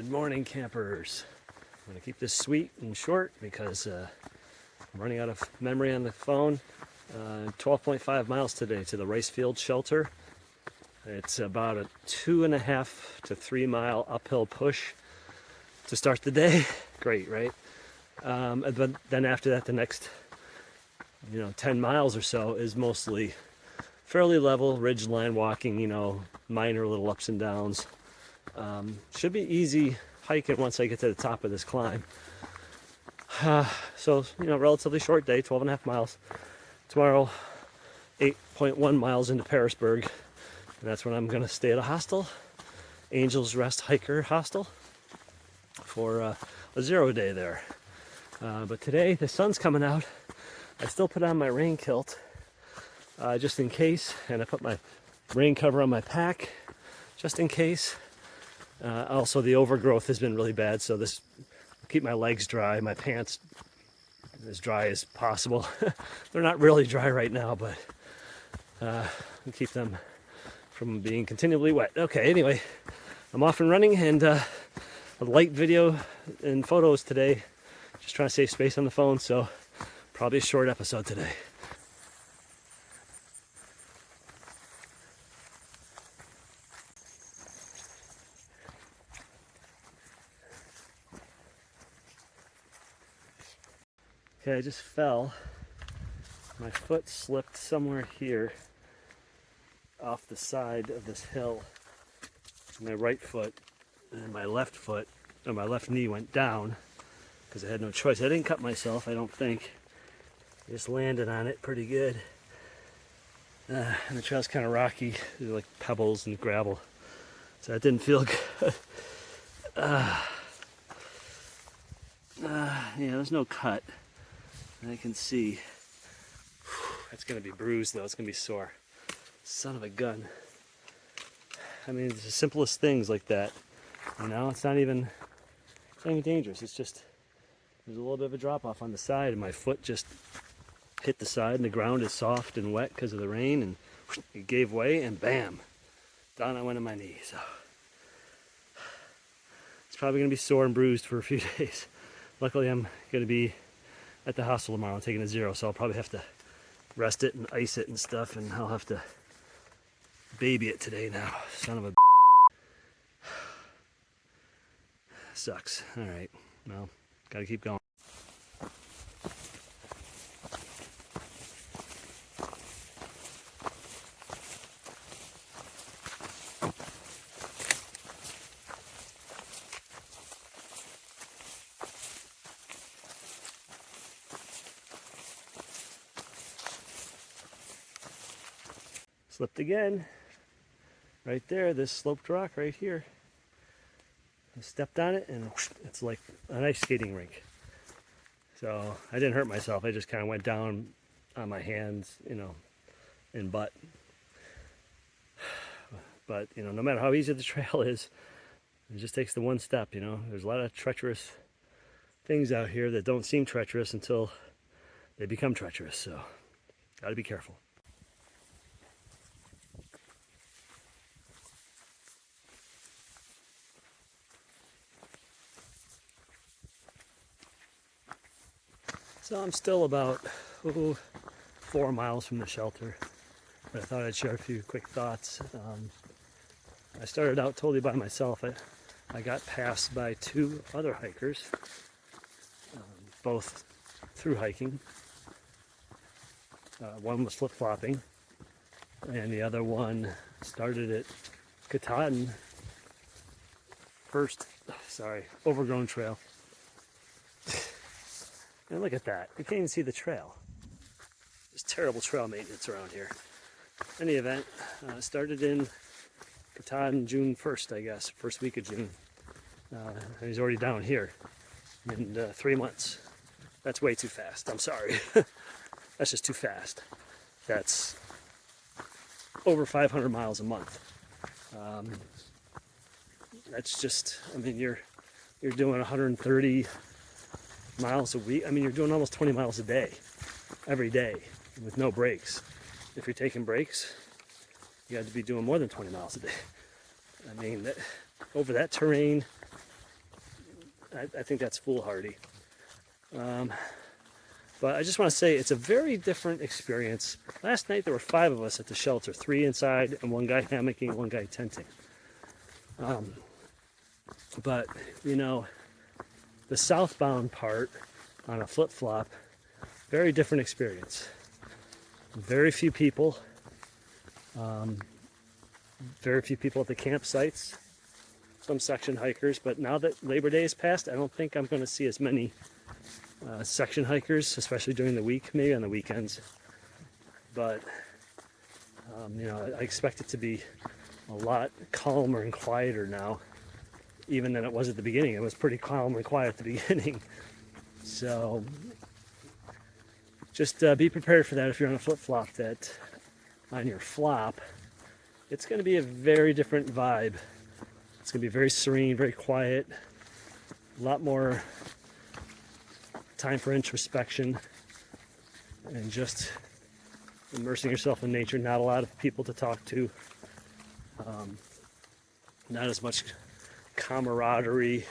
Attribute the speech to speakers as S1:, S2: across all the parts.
S1: Good morning, campers. I'm going to keep this sweet and short because I'm running out of memory on the phone. 12.5 miles today to the rice field shelter. It's about a 2.5 to 3 mile uphill push to start the day. Great, right? But then after that, the next 10 miles or so is mostly fairly level, ridgeline walking, minor little ups and downs. Should be easy hiking once I get to the top of this climb. So, relatively short day, 12.5 miles. Tomorrow, 8.1 miles into Parisburg. And that's when I'm going to stay at a hostel, Angel's Rest Hiker Hostel, for a 0 day there. But today, the sun's coming out. I still put on my rain kilt just in case, and I put my rain cover on my pack just in case. Also, the overgrowth has been really bad, so this will keep my legs dry, my pants as dry as possible. They're not really dry right now, but I'll keep them from being continually wet. Okay, anyway, I'm off and running, and a light video and photos today. Just trying to save space on the phone, so probably a short episode today. Okay, I just fell. My foot slipped somewhere here off the side of this hill. My right foot and my left foot, or my left knee went down because I had no choice. I didn't cut myself, I don't think. I just landed on it pretty good. And the trail's kind of rocky. There's like pebbles and gravel. So that didn't feel good. There's no cut. I can see. That's going to be bruised though. It's going to be sore. Son of a gun. I mean, it's the simplest things like that. It's not even dangerous. It's just there's a little bit of a drop off on the side, and my foot just hit the side, and the ground is soft and wet because of the rain, and it gave way, and bam, down I went on my knee. So it's probably going to be sore and bruised for a few days. Luckily, I'm going to be at the hostel tomorrow. I'm taking a 0, so I'll probably have to rest it and ice it and stuff, and I'll have to baby it today now. Son of a sucks. All right, well, gotta keep going. Slipped again. Right there, this sloped rock right here. I stepped on it, and whoosh, it's like an ice skating rink. So I didn't hurt myself. I just kind of went down on my hands, and butt. But, no matter how easy the trail is, it just takes the one step, There's a lot of treacherous things out here that don't seem treacherous until they become treacherous. So, gotta be careful. So I'm still about 4 miles from the shelter, but I thought I'd share a few quick thoughts. I started out totally by myself. I got passed by 2 other hikers, both through hiking. One was flip-flopping, and the other one started at Katahdin overgrown trail. And look at that. You can't even see the trail. There's terrible trail maintenance around here. In any event, started in Katahdin June 1st, I guess. First week of June. And he's already down here in 3 months. That's way too fast. I'm sorry. That's just too fast. That's over 500 miles a month. That's just, you're doing 130 miles a week. You're doing almost 20 miles a day, every day, with no breaks. If you're taking breaks, you have to be doing more than 20 miles a day. Over that terrain, I think that's foolhardy. But I just want to say it's a very different experience. Last night there were 5 of us at the shelter, 3 inside and 1 guy hammocking, 1 guy tenting. But, you know, the southbound part on a flip-flop, very different experience. Very few people. Very few people at the campsites. Some section hikers, but now that Labor Day is passed, I don't think I'm going to see as many section hikers, especially during the week, maybe on the weekends. But, you know, I expect it to be a lot calmer and quieter now, even than it was at the beginning. It was pretty calm and quiet at the beginning. So, just be prepared for that if you're on a flip-flop, that on your flop, it's going to be a very different vibe. It's going to be very serene, very quiet, a lot more time for introspection and just immersing yourself in nature. Not a lot of people to talk to. Not as much camaraderie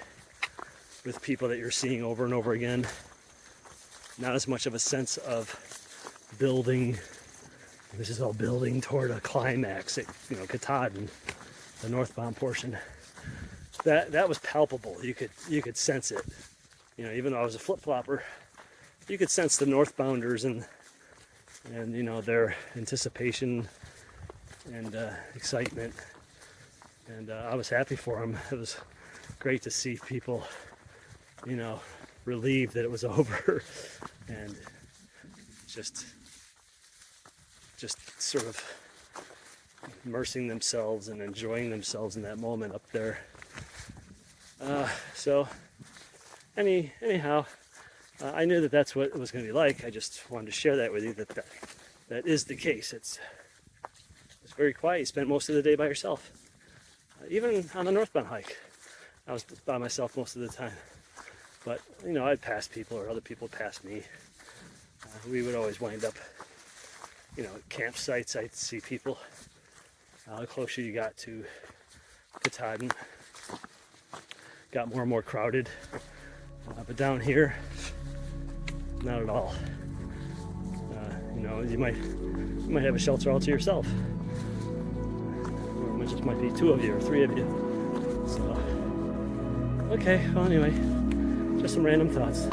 S1: with people that you're seeing over and over again. Not as much of a sense of building. This is all building toward a climax at, you know, Katahdin, the northbound portion. That was palpable. You could sense it. You know, even though I was a flip-flopper, you could sense the northbounders and you know, their anticipation and excitement. And I was happy for them. It was great to see people, you know, relieved that it was over and just sort of immersing themselves and enjoying themselves in that moment up there. So anyhow, I knew that that's what it was going to be like. I just wanted to share that with you, that is the case. It's very quiet. You spend most of the day by yourself. Even on the northbound hike, I was by myself most of the time. But, you know, I'd pass people or other people passed me. We would always wind up, you know, at campsites. I'd see people. The closer you got to Katahdin, got more and more crowded. But down here, not at all. You know, you might have a shelter all to yourself. Or it just might be 2 of you or 3 of you. So, okay, well anyway, just some random thoughts.